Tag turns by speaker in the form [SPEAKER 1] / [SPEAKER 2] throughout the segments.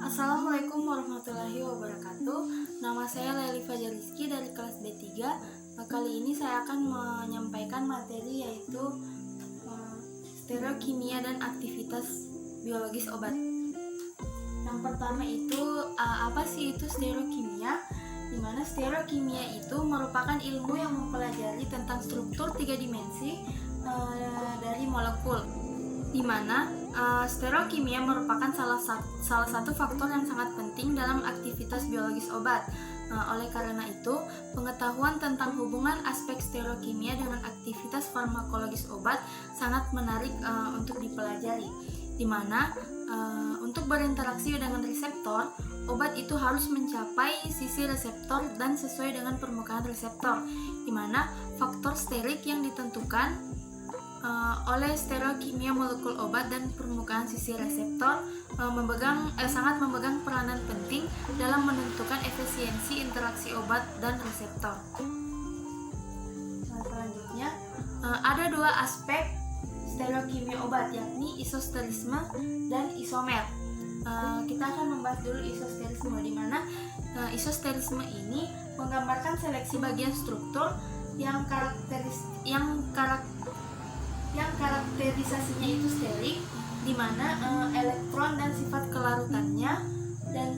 [SPEAKER 1] Assalamualaikum warahmatullahi wabarakatuh. Nama saya Lely Fajariski dari kelas B3. Kali ini saya akan menyampaikan materi yaitu stereokimia dan aktivitas biologis obat. Yang pertama itu apa sih itu stereokimia? Di mana stereokimia itu merupakan ilmu yang mempelajari tentang struktur 3 dimensi dari molekul. Di mana stereokimia merupakan salah satu faktor yang sangat penting dalam aktivitas biologis obat. Oleh karena itu, pengetahuan tentang hubungan aspek stereokimia dengan aktivitas farmakologis obat sangat menarik untuk dipelajari. Di mana untuk berinteraksi dengan reseptor, obat itu harus mencapai sisi reseptor dan sesuai dengan permukaan reseptor. Di mana faktor sterik yang ditentukan oleh stereokimia molekul obat dan permukaan sisi reseptor sangat memegang peranan penting dalam menentukan efisiensi interaksi obat dan reseptor. Selanjutnya, ada dua aspek stereokimia obat, yakni isosterisme dan isomer. Kita akan membahas dulu isosterisme, di mana isosterisme ini menggambarkan seleksi bagian struktur yang karakterisasinya itu sterik, di mana elektron dan sifat kelarutannya dan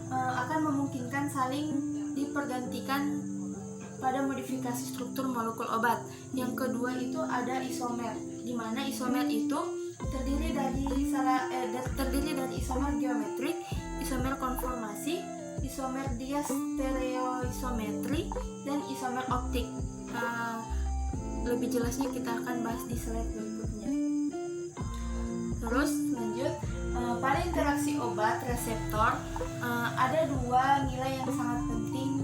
[SPEAKER 1] akan memungkinkan saling dipergantikan pada modifikasi struktur molekul obat. Yang kedua itu ada isomer, di mana isomer itu terdiri dari isomer geometrik, isomer konformasi, isomer diastereoisometri, dan isomer optik. Lebih jelasnya kita akan bahas di slide berikutnya. Terus lanjut, pada interaksi obat reseptor ada dua nilai yang sangat penting,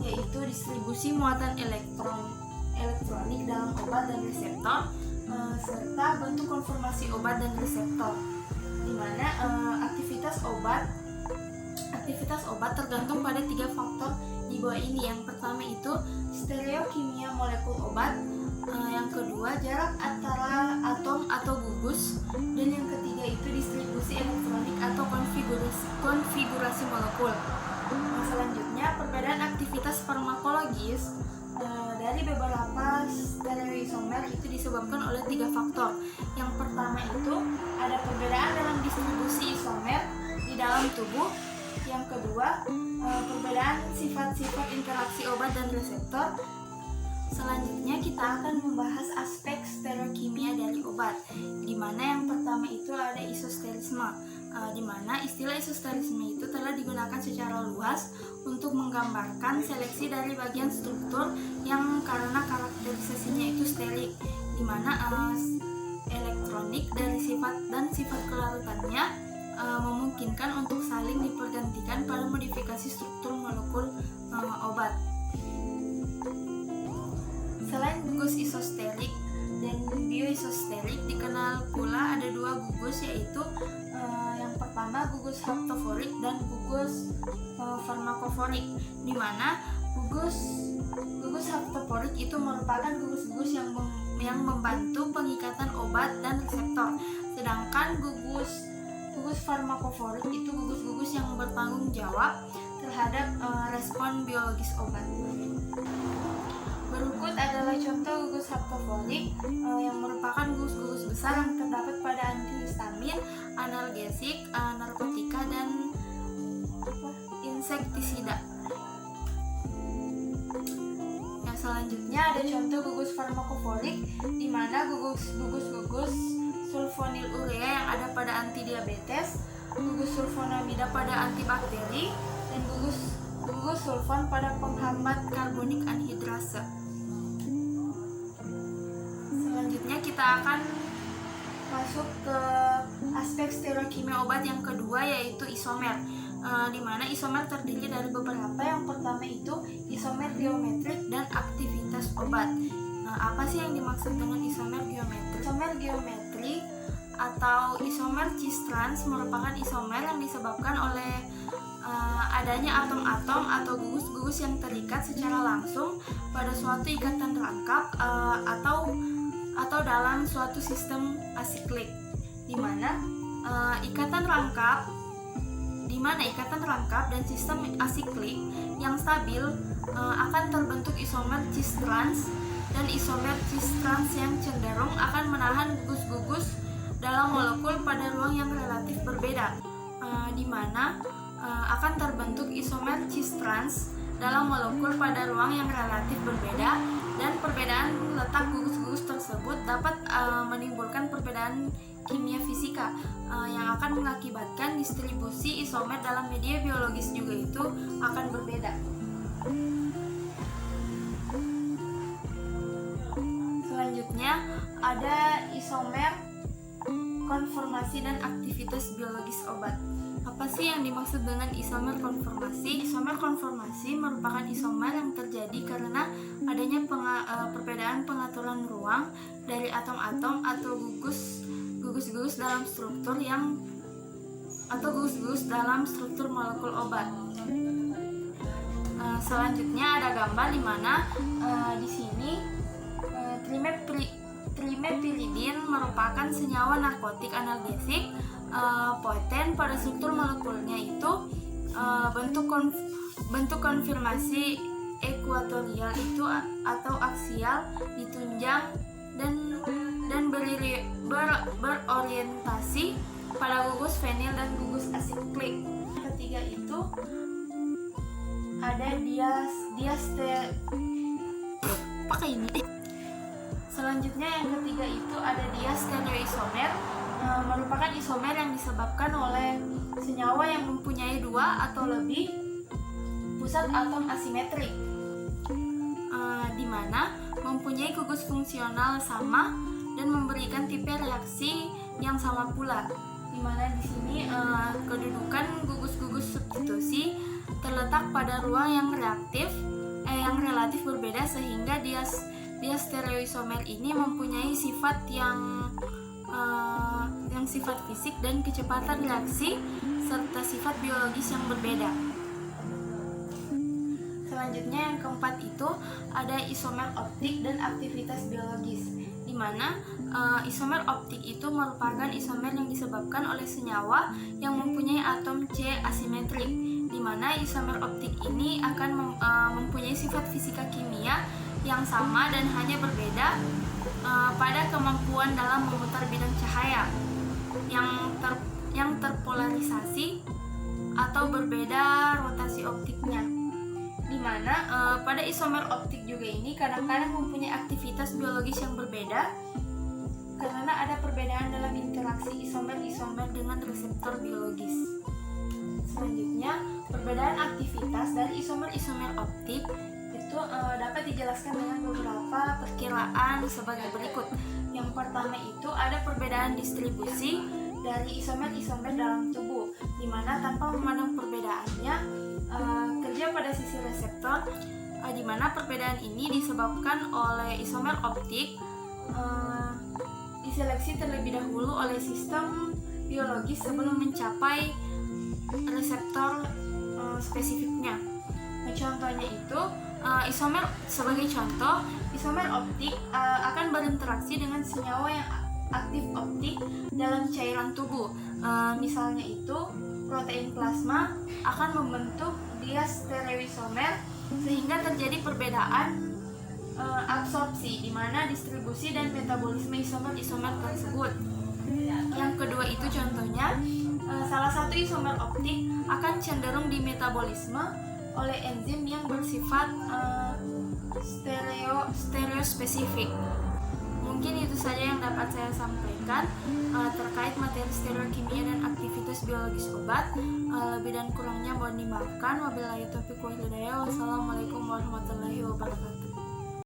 [SPEAKER 1] yaitu distribusi muatan elektronik dalam obat dan reseptor, serta bentuk konformasi obat dan reseptor. Di mana aktivitas obat tergantung pada 3 faktor di bawah ini. Yang pertama itu stereokimia molekul obat, yang kedua jarak antara atom atau gugus, dan yang ketiga itu distribusi elektronik atau konfigurasi molekul. Selanjutnya, perbedaan aktivitas farmakologis dari beberapa stereoisomer itu disebabkan oleh 3 faktor. Yang pertama itu ada perbedaan dalam distribusi isomer di dalam tubuh. Yang kedua, perbedaan sifat-sifat interaksi obat dan reseptor. Selanjutnya kita akan membahas aspek stereokimia dari obat, di mana yang pertama itu ada isosterisme, di mana istilah isosterisme itu telah digunakan secara luas untuk menggambarkan seleksi dari bagian struktur yang karena karakterisasinya itu sterik, di mana elektronik dari sifat kelarutannya memungkinkan untuk saling dipergantikan pada modifikasi struktur molekul obat. Selain gugus isosterik dan bioisosterik, dikenal pula ada 2 gugus, yaitu yang pertama gugus haptoforik dan gugus farmakoforik, di mana gugus haptoforik itu merupakan gugus-gugus yang membantu pengikatan obat dan reseptor, sedangkan gugus farmakoforik itu gugus-gugus yang bertanggung jawab terhadap respon biologis obat. Berikut adalah contoh gugus haptoforik yang merupakan gugus-gugus besar yang terdapat pada antihistamin, analgesik, narkotika, dan insektisida. Yang selanjutnya ada contoh gugus farmakoforik, di mana gugus sulfonilurea yang ada pada antidiabetes, gugus sulfonamida pada antibakteri, dan gugus sulfon pada penghambat karbonik anhidrasa. Selanjutnya kita akan masuk ke aspek stereokimia obat yang kedua, yaitu isomer, di mana isomer terdiri dari beberapa. Yang pertama itu isomer geometrik dan aktivitas obat. Apa sih yang dimaksud dengan isomer geometrik? Isomer geometrik atau isomer cis-trans merupakan isomer yang disebabkan oleh adanya atom-atom atau gugus-gugus yang terikat secara langsung pada suatu ikatan rangkap atau dalam suatu sistem asiklik, di mana ikatan rangkap di mana ikatan rangkap dan sistem asiklik yang stabil akan terbentuk isomer cis trans, dan isomer cis trans yang cenderung akan menahan gugus-gugus dalam molekul pada ruang yang relatif berbeda, di mana akan terbentuk isomer cis trans dalam molekul pada ruang yang relatif berbeda, dan perbedaan letak gugus-gugus tersebut dapat menimbulkan perbedaan kimia fisika yang akan mengakibatkan distribusi isomer dalam media biologis juga itu akan berbeda. Selanjutnya ada isomer konformasi dan aktivitas biologis obat. Apa sih yang dimaksud dengan isomer konformasi? Isomer konformasi merupakan isomer yang terjadi karena adanya perbedaan pengaturan ruang dari atom-atom atau gugus-gugus dalam struktur gugus-gugus dalam struktur molekul obat. Selanjutnya ada gambar di mana di sini trimethylpyridin merupakan senyawa narkotik analgesik poten pada struktur molekulnya itu bentuk konfirmasi ekuatorial itu atau aksial, ditunjang dan berorientasi pada gugus fenil dan gugus asiklik. Ketiga itu ada Selanjutnya yang ketiga itu ada diastereoisomer, merupakan isomer yang disebabkan oleh senyawa yang mempunyai dua atau lebih pusat atom asimetrik, di mana mempunyai gugus fungsional sama dan memberikan tipe reaksi yang sama pula, di mana di sini kedudukan gugus-gugus substitusi terletak pada ruang yang relatif berbeda, sehingga diastereoisomer ini mempunyai sifat yang sifat fisik dan kecepatan reaksi serta sifat biologis yang berbeda. Selanjutnya yang keempat itu ada isomer optik dan aktivitas biologis, di mana isomer optik itu merupakan isomer yang disebabkan oleh senyawa yang mempunyai atom C asimetrik, di mana isomer optik ini akan mempunyai sifat fisika kimia yang sama dan hanya berbeda pada kemampuan dalam memutar bidang cahaya yang terpolarisasi atau berbeda rotasi optiknya, di mana pada isomer optik juga ini kadang-kadang mempunyai aktivitas biologis yang berbeda karena ada perbedaan dalam interaksi isomer dengan reseptor biologis. Selanjutnya, perbedaan aktivitas dari isomer optik itu dapat dijelaskan dengan beberapa perkiraan sebagai berikut. Yang pertama itu ada perbedaan distribusi dari isomer dalam tubuh, di mana tanpa memandang perbedaannya kerja pada sisi reseptor, di mana perbedaan ini disebabkan oleh isomer optik diseleksi terlebih dahulu oleh sistem biologis sebelum mencapai reseptor spesifiknya. Contohnya itu sebagai contoh, isomer optik akan berinteraksi dengan senyawa yang aktif optik dalam cairan tubuh. Misalnya itu protein plasma akan membentuk diastereoisomer sehingga terjadi perbedaan absorpsi, di mana distribusi dan metabolisme isomer tersebut. Yang kedua itu contohnya salah satu isomer optik akan cenderung dimetabolisme oleh enzim yang bersifat stereospesifik. Mungkin itu saja yang dapat saya sampaikan terkait materi stereokimia dan aktivitas biologis obat. Lebih dan kurangnya mohon dimaafkan. Wabillahi taufiq wal hidayah. Wassalamualaikum warahmatullahi wabarakatuh.